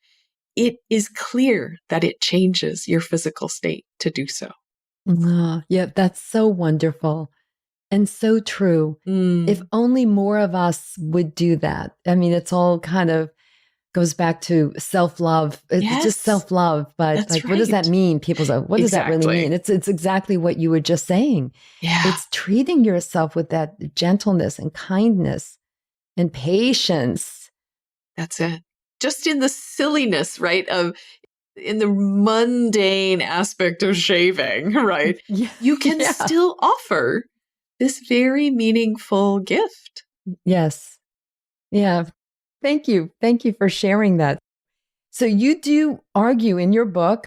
it is clear that it changes your physical state to do so. Yeah, that's so wonderful and so true. If only more of us would do that. I mean, it's all kind of goes back to self-love. It's just self-love. But that's like, what does that mean? People say, what does that really mean? It's exactly what you were just saying. Yeah. It's treating yourself with that gentleness and kindness and patience. That's it. Just in the silliness, right, of in the mundane aspect of shaving, right? You can still offer this very meaningful gift. Yes. Yeah. Thank you. Thank you for sharing that. So you do argue in your book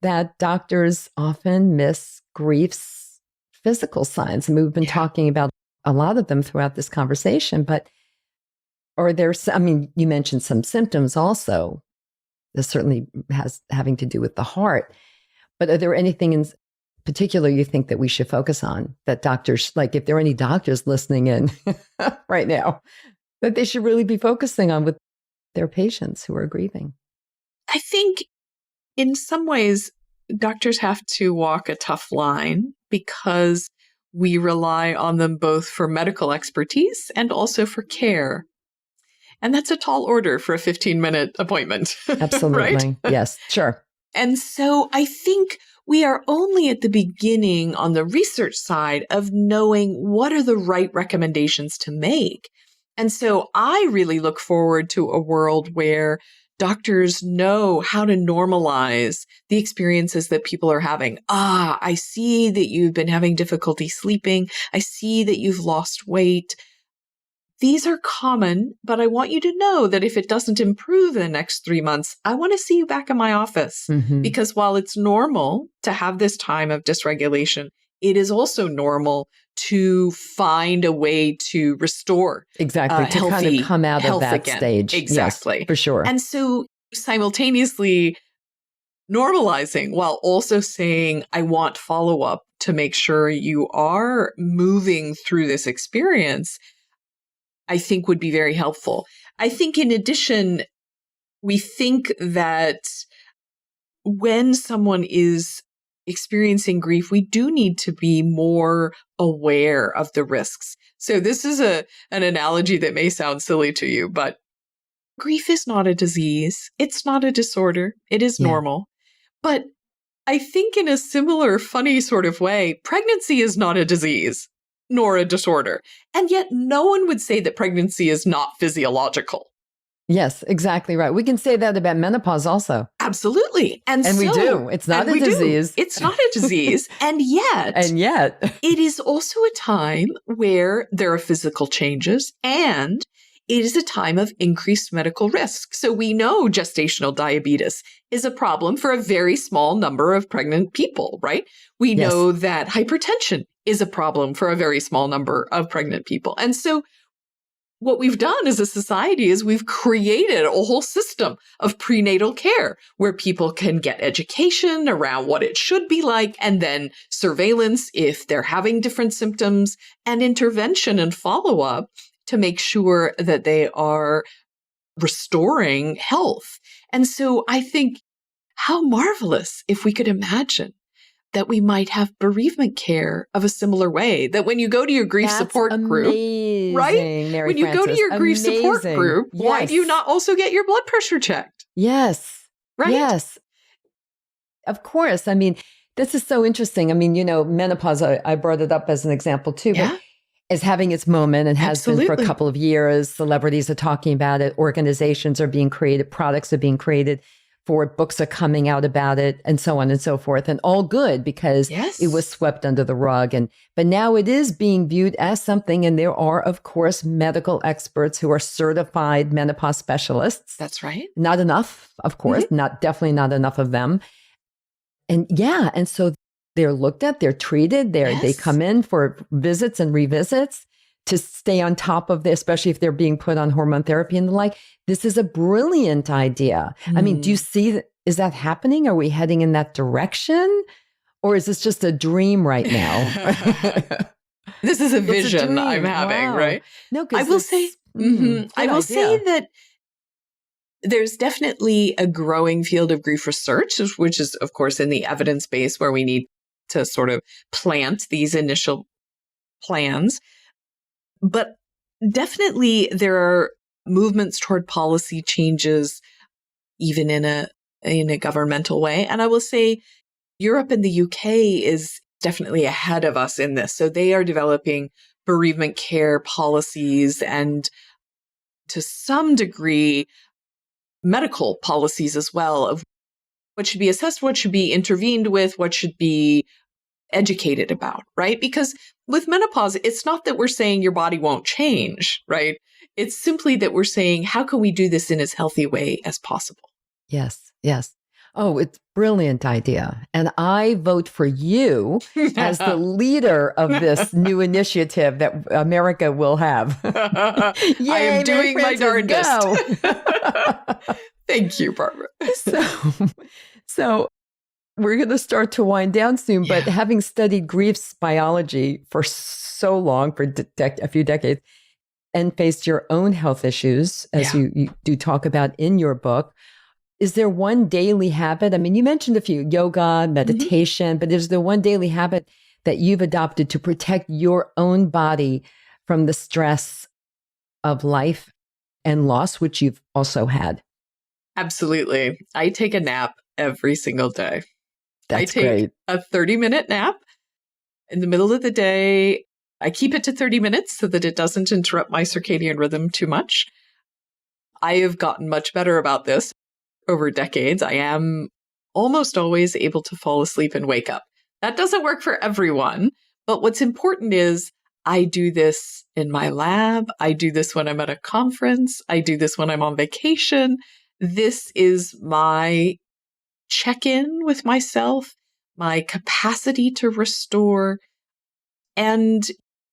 that doctors often miss grief's physical signs. And we've been talking about a lot of them throughout this conversation, but or there's, I mean, you mentioned some symptoms also. This certainly has having to do with the heart. But are there anything in particular you think that we should focus on that doctors, like if there are any doctors listening in right now, that they should really be focusing on with their patients who are grieving? I think in some ways, doctors have to walk a tough line because we rely on them both for medical expertise and also for care. And that's a tall order for a 15-minute appointment. Absolutely. Right? Yes, sure. And so I think we are only at the beginning on the research side of knowing what are the right recommendations to make. And so I really look forward to a world where doctors know how to normalize the experiences that people are having. I see that you've been having difficulty sleeping. I see that you've lost weight. These are common, but I want you to know that if it doesn't improve in the next 3 months, I want to see you back in my office. Mm-hmm. Because while it's normal to have this time of dysregulation, it is also normal to find a way to restore Exactly. To healthy, kind of come out of health that again. stage. Exactly. Yes, for sure. And so simultaneously normalizing while also saying, I want follow-up to make sure you are moving through this experience, I think would be very helpful. I think in addition, we think that when someone is experiencing grief, we do need to be more aware of the risks. So this is an analogy that may sound silly to you, but grief is not a disease. It's not a disorder. It is normal. But I think in a similar funny sort of way, pregnancy is not a disease nor a disorder. And yet no one would say that pregnancy is not physiological. Yes, exactly right. We can say that about menopause also. Absolutely. And we do. It's not a disease. It's not a disease. And yet, it is also a time where there are physical changes and it is a time of increased medical risk. So we know gestational diabetes is a problem for a very small number of pregnant people, right? We know that hypertension is a problem for a very small number of pregnant people. And so what we've done as a society is we've created a whole system of prenatal care where people can get education around what it should be like, and then surveillance if they're having different symptoms, and intervention and follow-up to make sure that they are restoring health. And so I think how marvelous if we could imagine that we might have bereavement care of a similar way, that when you go to your grief support group, right? Mary when you Frances, go to your grief support group, why do you not also get your blood pressure checked? Yes. Right? Yes. Of course. I mean, this is so interesting. I mean, menopause, I brought it up as an example too, but is having its moment and has been for a couple of years. Celebrities are talking about it. Organizations are being created. Products are being created for it. Books are coming out about it, and so on and so forth. And all good because it was swept under the rug. But now it is being viewed as something. And there are, of course, medical experts who are certified menopause specialists. That's right. Not enough, of course, definitely not enough of them. And so they're looked at, they're treated, they come in for visits and revisits to stay on top of this, especially if they're being put on hormone therapy and the like. This is a brilliant idea. I mean, do you see, is that happening? Are we heading in that direction? Or is this just a dream right now? This is a vision I'm having, right? No, I will say, say that there's definitely a growing field of grief research, which is, of course, in the evidence base where we need to sort of plant these initial plans. But definitely there are movements toward policy changes, even in a governmental way. And I will say Europe and the UK is definitely ahead of us in this. So they are developing bereavement care policies and to some degree, medical policies as well of what should be assessed, what should be intervened with, what should be educated about, right? Because with menopause, it's not that we're saying your body won't change, right? It's simply that we're saying, how can we do this in as healthy a way as possible? Yes, yes. Oh, it's a brilliant idea. And I vote for you as the leader of this new initiative that America will have. Yay, I am doing my darndest. Go. Thank you, Barbara. So we're going to start to wind down soon, but having studied grief's biology for so long, for a few decades, and faced your own health issues, as you do talk about in your book, is there one daily habit? I mean, you mentioned a few, yoga, meditation, but is there one daily habit that you've adopted to protect your own body from the stress of life and loss, which you've also had? Absolutely. I take a nap every single day. That's I take great. a 30-minute nap in the middle of the day. I keep it to 30 minutes so that it doesn't interrupt my circadian rhythm too much. I have gotten much better about this. over decades, I am almost always able to fall asleep and wake up. That doesn't work for everyone, but what's important is I do this in my lab. I do this when I'm at a conference. I do this when I'm on vacation. This is my check-in with myself, my capacity to restore. And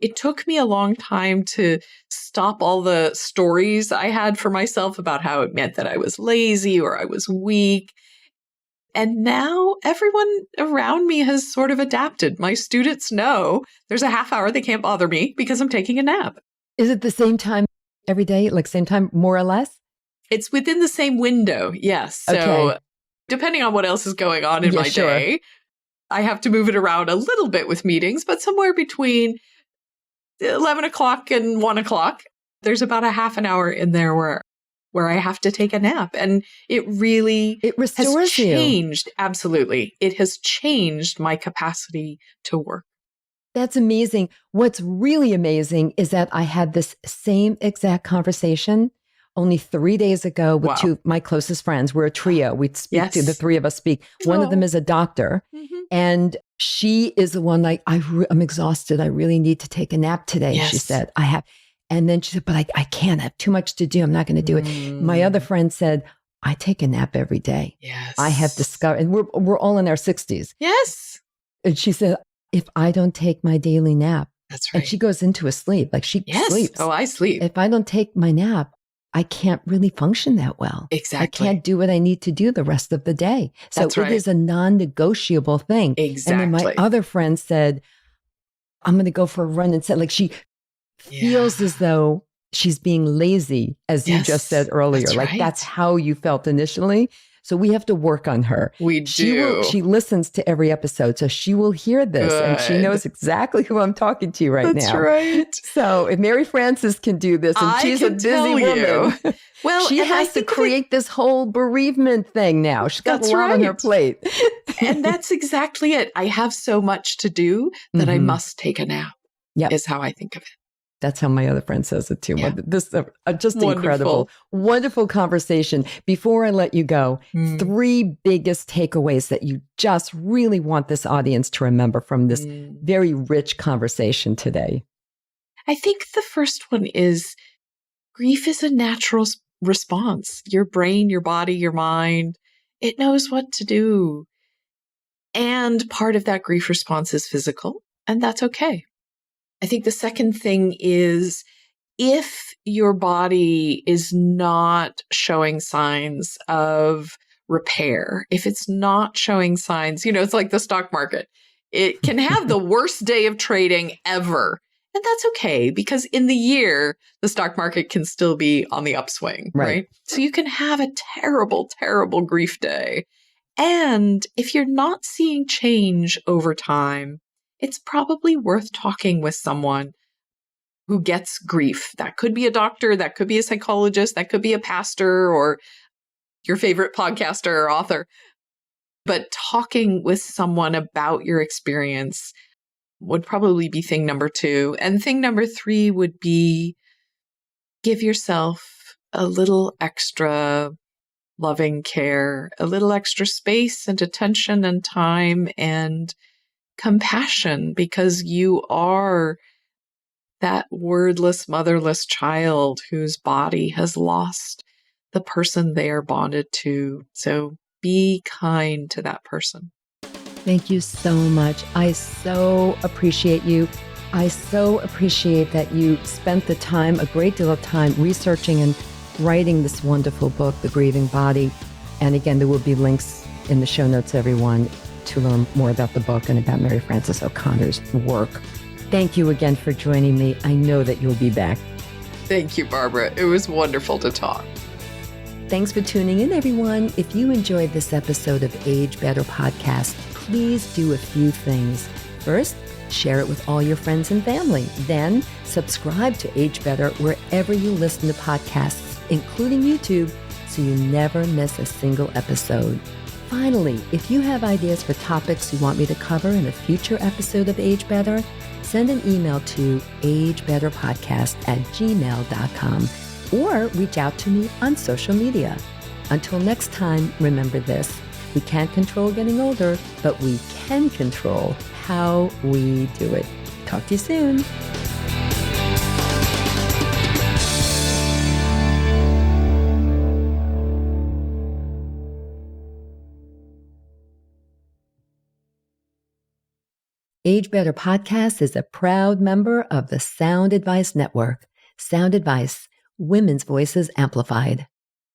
it took me a long time to stop all the stories I had for myself about how it meant that I was lazy or I was weak. And now everyone around me has sort of adapted. My students know there's a half hour they can't bother me because I'm taking a nap. Is it the same time every day, like same time, more or less? It's within the same window, yes. So depending on what else is going on in my day, I have to move it around a little bit with meetings, but somewhere between 11 o'clock and 1 o'clock, there's about a half an hour in there where I have to take a nap. And it restores has changed. Absolutely. It has changed my capacity to work. That's amazing. What's really amazing is that I had this same exact conversation only 3 days ago with two of my closest friends. We're a trio. We'd speak to the three of us speak. One of them is a doctor. And she is the one like, I'm exhausted. I really need to take a nap today. She said, I have. And then she said, but I can't. I have too much to do. I'm not going to do it. My other friend said, I take a nap every day. I have discovered, and we're all in our 60s. And she said, if I don't take my daily nap, that's right. And she goes into a sleep, like she sleeps. Oh, I sleep. If I don't take my nap, I can't really function that well. I can't do what I need to do the rest of the day. So it is a non-negotiable thing. And then my other friend said, I'm going to go for a run, and said, like, she feels as though she's being lazy, as you just said earlier. That's how you felt initially. So we have to work on her. We do. She listens to every episode, so she will hear this. And she knows exactly who I'm talking to now. That's right. So if Mary Frances can do this, and she's a busy woman, well, she has to create this whole bereavement thing now. She's got a lot on her plate. And that's exactly it. I have so much to do that I must take a nap, is how I think of it. That's how my other friend says it too. This just incredible, wonderful conversation. Before I let you go, 3 biggest takeaways that you just really want this audience to remember from this very rich conversation today. I think the first one is grief is a natural response. Your brain, your body, your mind, it knows what to do. And part of that grief response is physical, and that's okay. I think the second thing is if your body is not showing signs of repair, if it's not showing signs, it's like the stock market. It can have the worst day of trading ever. And that's okay, because in the year, the stock market can still be on the upswing, right? So you can have a terrible, terrible grief day. And if you're not seeing change over time, it's probably worth talking with someone who gets grief. That could be a doctor, that could be a psychologist, that could be a pastor, or your favorite podcaster or author. But talking with someone about your experience would probably be thing number 2. And thing number 3 would be give yourself a little extra loving care, a little extra space and attention and time and compassion, because you are that wordless, motherless child whose body has lost the person they are bonded to. So be kind to that person. Thank you so much. I so appreciate you. I so appreciate that you spent the time, a great deal of time, researching and writing this wonderful book, The Grieving Body. And again, there will be links in the show notes, everyone, to learn more about the book and about Mary Frances O'Connor's work. Thank you again for joining me. I know that you'll be back. Thank you, Barbara. It was wonderful to talk. Thanks for tuning in, everyone. If you enjoyed this episode of Age Better Podcast, please do a few things. First, share it with all your friends and family. Then, subscribe to Age Better wherever you listen to podcasts, including YouTube, so you never miss a single episode. Finally, if you have ideas for topics you want me to cover in a future episode of Age Better, send an email to agebetterpodcast@gmail.com or reach out to me on social media. Until next time, remember this. We can't control getting older, but we can control how we do it. Talk to you soon. Age Better Podcast is a proud member of the Sound Advice Network. Sound Advice, women's voices amplified.